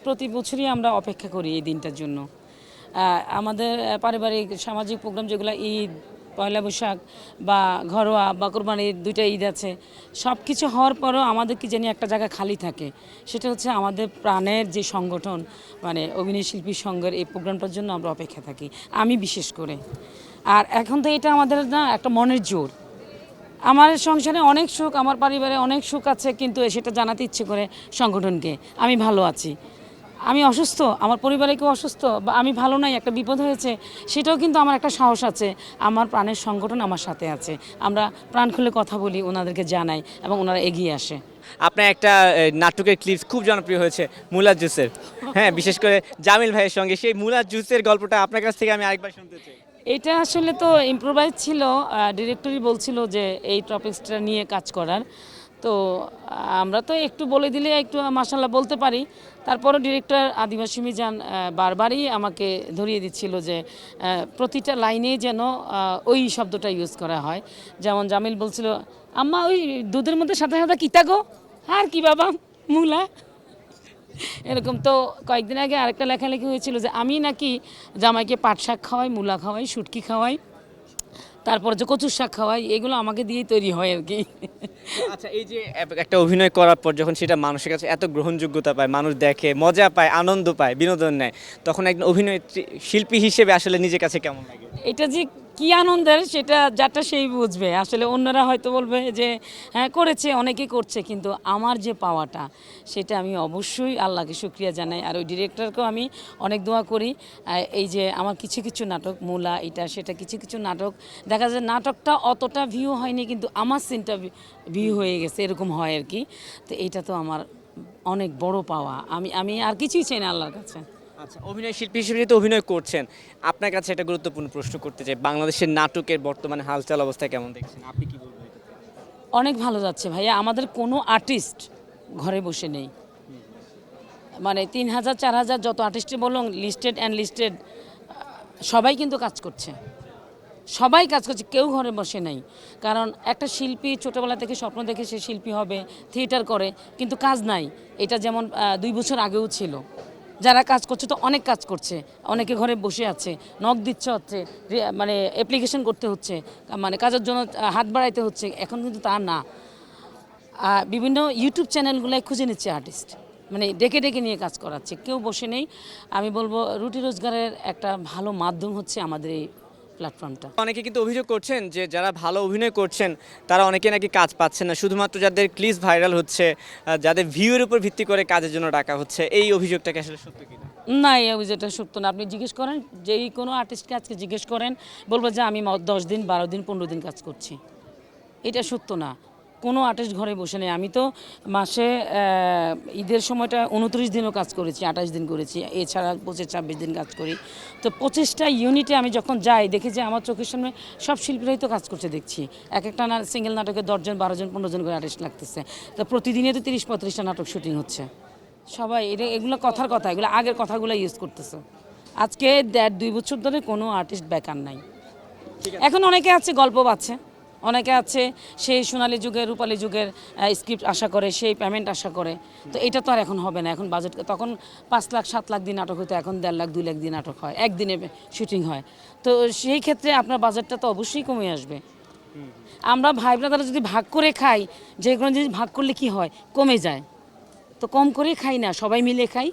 প্রতি বছরই আমরা অপেক্ষা করি এই দিনটার জন্য। আমাদের পারিবারিক সামাজিক প্রোগ্রাম যেগুলো ঈদ, পয়লা বৈশাখ বা ঘরোয়া বা কোরবানির দুইটা ঈদ আছে, সব কিছু হওয়ার পরও আমাদের কি জানি একটা জায়গা খালি থাকে, সেটা হচ্ছে আমাদের প্রাণের যে সংগঠন মানে অভিনয় শিল্পী সংঘের এই প্রোগ্রামটার জন্য আমরা অপেক্ষা থাকি, আমি বিশেষ করে। আর এখন তো এটা আমাদের না একটা মনের জোর। আমার সংসারে অনেক সুখ, আমার পরিবারে অনেক সুখ আছে, কিন্তু সেটা জানাতে ইচ্ছে করে সংগঠনকে আমি ভালো আছি। আমি অসুস্থ, আমার পরিবারে কেউ অসুস্থ বা আমি ভালো নাই, একটা বিপদ হয়েছে, সেটাও কিন্তু আমার একটা সাহস আছে, আমার প্রাণের সংগঠন আমার সাথে আছে। আমরা প্রাণ খুলে কথা বলি, ওনাদেরকে জানাই এবং ওনারা এগিয়ে আসে। আপনার একটা নাটকের ক্লিপস খুব জনপ্রিয় হয়েছে মুলা জুসের, হ্যাঁ, বিশেষ করে জামিল ভাইয়ের সঙ্গে। সেই মুলা জুসের গল্পটা আপনার কাছ থেকে আমি আরেকবার শুনতে চাই। এটা আসলে তো ইম্প্রোভাইজ ছিল, ডিরেক্টরই বলছিল যে এই টপিকসটা নিয়ে কাজ করার। তো আমরা তো একটু বলে দিলে একটু মাশাল্লাহ বলতে পারি। তারপরও ডিরেক্টর আদিবাসী মিজান বারবারই আমাকে ধরিয়ে দিচ্ছিল যে প্রতিটা লাইনে যেন ওই শব্দটা ইউজ করা হয়। যেমন জামিল বলছিল, আম্মা ওই দুধের মধ্যে সাদা সাদা কিতা গো, আর কি বাবা, মূলা। এরকম তো কয়েকদিন আগে আরেকটা লেখালেখি হয়েছিল যে আমি নাকি জামাইকে পাট শাক খাওয়াই, মূলা খাওয়াই, শুটকি খাওয়াই, তারপর যে কচুর শাক খাওয়াই, এগুলো আমাকে দিয়েই তৈরি হয় আর কি। আচ্ছা, এই যে একটা অভিনয় করার পর যখন সেটা মানুষের কাছে এত গ্রহণযোগ্যতা পায়, মানুষ দেখে, মজা পায়, আনন্দ পায়, বিনোদন নেয়, তখন একজন অভিনেত্রী শিল্পী হিসেবে আসলে নিজের কাছে কেমন লাগে? এটা যে কি আনন্দের সেটা যারটা সেই বুঝবে। আসলে অন্যরা হয়তো বলবে যে হ্যাঁ করেছে, অনেকে করছে, কিন্তু আমার যে পাওয়াটা সেটা আমি অবশ্যই আল্লাহকে শুকরিয়া জানাই। আর ওই ডিরেক্টরকেও আমি অনেক দোয়া করি। এই যে আমার কিছু কিছু নাটক, মূলা, এটা সেটা, কিছু কিছু নাটক দেখা যায় নাটকটা অতটা ভিউ হয়নি, কিন্তু আমার সিনটা ভিউ হয়ে গেছে, এরকম হয় আর কি। তো এইটা তো আমার অনেক বড় পাওয়া। আমি আমি আর কিছুই চাই না আল্লাহর কাছে। আচ্ছা, অভিনয় শিল্পী হিসেবে তো অভিনয় করছেন, আপনার কাছে একটা গুরুত্বপূর্ণ প্রশ্ন করতে চাই, বাংলাদেশের নাটকের বর্তমানে হালচাল অবস্থা কেমন দেখছেন, আপনি কি বলবেন এটাতে? অনেক ভালো যাচ্ছে ভাইয়া, আমাদের কোনো আর্টিস্ট ঘরে বসে নেই। মানে 3,000 4,000 যত আর্টিস্টই বলুন, লিস্টেড অ্যান্ড লিস্টেড, সবাই কিন্তু কাজ করছে, সবাই কাজ করছে, কেউ ঘরে বসে নাই। কারণ একটা শিল্পী ছোটোবেলা থেকে স্বপ্ন দেখে সে শিল্পী হবে, থিয়েটার করে, কিন্তু কাজ নাই। এটা যেমন 2 বছর আগেও ছিল। যারা কাজ করছে তো অনেক কাজ করছে, অনেকে ঘরে বসে আছে, নক দিচ্ছে হচ্ছে, মানে অ্যাপ্লিকেশন করতে হচ্ছে, মানে কাজের জন্য হাত বাড়াইতে হচ্ছে। এখন কিন্তু তা না, বিভিন্ন ইউটিউব চ্যানেলগুলোয় খুঁজে নিচ্ছে আর্টিস্ট, মানে ডেকে ডেকে নিয়ে কাজ করাচ্ছে, কেউ বসে নেই। আমি বলবো রুটি রোজগারের একটা ভালো মাধ্যম হচ্ছে আমাদের এই প্ল্যাটফর্মটা। অনেকে কিন্তু অভিযোগ করছেন যে যারা ভালো অভিনয় করছেন তারা অনেকে নাকি কাজ পাচ্ছেন না, শুধুমাত্র যাদের ক্লিপস ভাইরাল হচ্ছে, যাদের ভিউয়ের উপর ভিত্তি করে কাজের জন্য ডাকা হচ্ছে, এই অভিযোগটাকে আসলে সত্য কিনা? না, এই অভিযোগটা সত্য না। আপনি জিজ্ঞেস করেন, যেই কোনো আর্টিস্টকে আজকে জিজ্ঞেস করেন, বলবো যে আমি 10 দিন 12 দিন 15 দিন কাজ করছি। এটা সত্য না, কোনো আর্টিস্ট ঘরে বসে নেই। আমি তো মাসে ঈদের সময়টা 29 দিনও কাজ করেছি, 28 দিন করেছি, এছাড়া 25-26 দিন কাজ করি। তো 25টা ইউনিটে আমি যখন যাই দেখি যে আমার চোখের সামনে সব শিল্পীরাই তো কাজ করছে দেখছি। এক একটা সিঙ্গেল নাটকে 10 জন 12 জন 15 জন করে আর্টিস্ট লাগতেছে। তো প্রতিদিনই তো 30-35টা নাটক শুটিং হচ্ছে। সবাই এগুলো কথার কথা, এগুলো আগের কথাগুলো ইউজ করতেছে। আজকে 1.5-2 বছর ধরে কোনো আর্টিস্ট বেকার নাই। এখন অনেকে আছে গল্প পাচ্ছে, অনেকে আছে সেই সোনালী যুগের, রূপালী যুগের স্ক্রিপ্ট আশা করে, সেই পেমেন্ট আশা করে। তো এটা তো আর এখন হবে না। এখন বাজেট, তখন 5 লাখ 7 লাখ দিয়ে নাটক হতো, এখন 1.5 লাখ 2 লাখ দিয়ে নাটক হয়, একদিনে শুটিং হয়। তো সেই ক্ষেত্রে আপনার বাজেটটা তো অবশ্যই কমে আসবে। আমরা ভাই ব্রাদারা যদি ভাগ করে খাই, যে কোনো জিনিস ভাগ করলে কি হয়, কমে যায়। তো কম করে খাই না, সবাই মিলে খাই।